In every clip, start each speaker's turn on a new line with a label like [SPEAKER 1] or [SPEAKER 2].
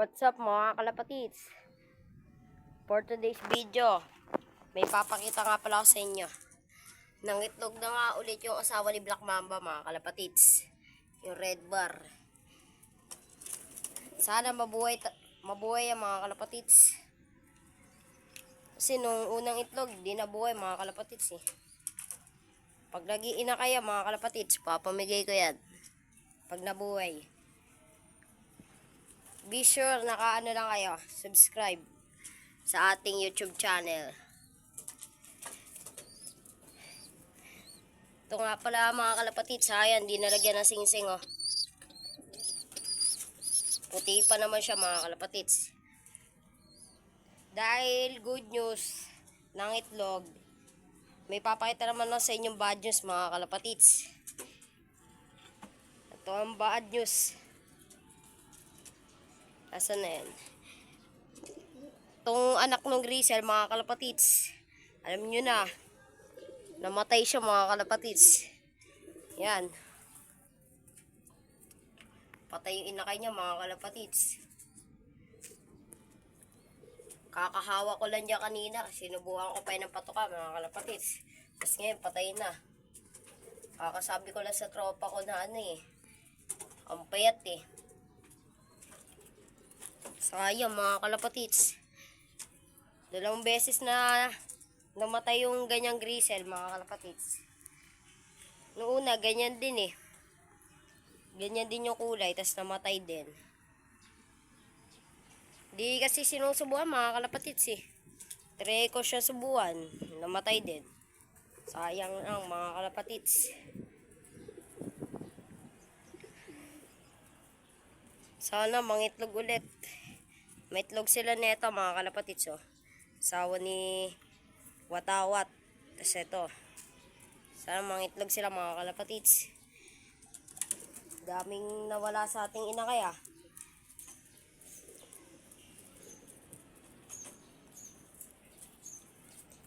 [SPEAKER 1] What's up mga kalapatids? For today's video, may papakita nga pala ako sa inyo. Nangitlog na nga ulit yung asawa ni Black Mamba mga kalapatids. Yung red bar. Sana mabuhay ang mga kalapatids. Kasi nung unang itlog, di nabuhay mga kalapatids eh. Pag nag-iina kaya mga kalapatids, papamigay ko yan. Pag nabuhay. Be sure nakaano lang kayo, subscribe sa ating YouTube channel. Ito nga pala mga kalapatids, ayan, di nalagyan ng singsing oh. Puti pa naman siya mga kalapatids. Dahil good news ng itlog, may papakita naman lang sa inyong bad news mga kalapatids. Ito ang bad news. Asan na yan? Itong anak ng Grisel mga kalapatids, alam nyo na, namatay siya mga kalapatids. Yan. Patay yung inakay niya mga kalapatids. Kakahawa ko lang dyan kanina. Sinubukan ko pa yun ng patuka mga kalapatids. Tapos ngayon patay na. Kakasabi ko lang sa tropa ko na ano eh, ang payat eh. Sayang mga kalapatids. 2 beses na namatay yung ganyang Grisel mga kalapatids. Noong una ganyan din eh. Ganyan din yung kulay, tas namatay din. Di kasi sinusubuan mga kalapatids eh. Try ko siya subuan, namatay din. Sayang ang mga kalapatids. Sana mangitlog ulit. May itlog sila neto mga kalapatids oh. Sawa ni Watawat. Tapos ito. Sana mangitlog sila mga kalapatids. Daming nawala sa ating ina kaya.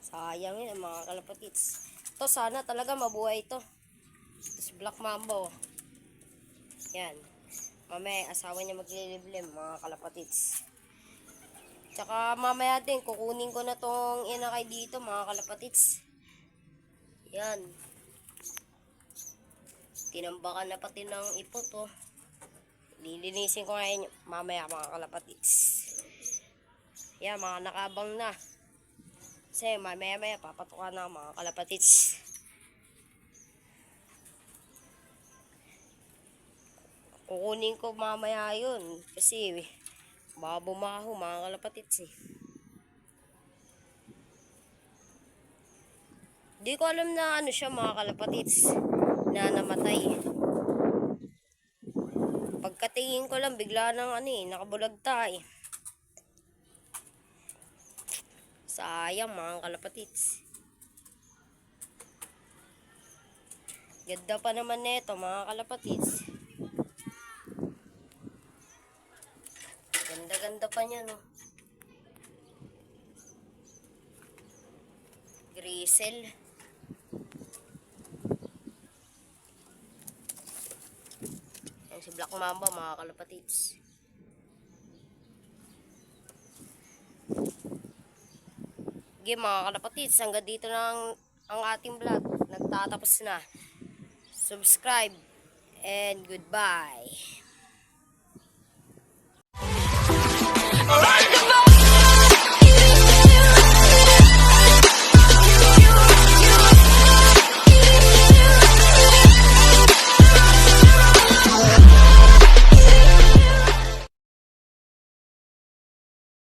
[SPEAKER 1] Sayang yun mga kalapatids. Ito sana talaga mabuhay ito. Tapos Black Mamba oh. Yan. Mamaya asawa niya magliliblim mga kalapatids. Tsaka mamaya din kukunin ko na tong inakay dito mga kalapatids. Yan. Tinambakan na pati ng ipot oh. Lilinisin ko ngayon mamaya mga kalapatids. Yan mga nakabang na. Kasi mamaya papatukan na mga kalapatids. Kukunin ko mamaya yun. Kasi baka bumaho mga kalapatids eh. Di ko alam na ano siya mga kalapatids. Na namatay. Pagkatingin ko lang bigla nang ano eh. Nakabulagta eh. Sayang mga kalapatids. Ganda pa naman neto mga kalapatids. Ganda pa niya no. Grisel. Yan si Black Mamba mga kalapatids. Okay mga kalapatids, hanggang dito na ang ating vlog. Nagtatapos na. Subscribe and goodbye.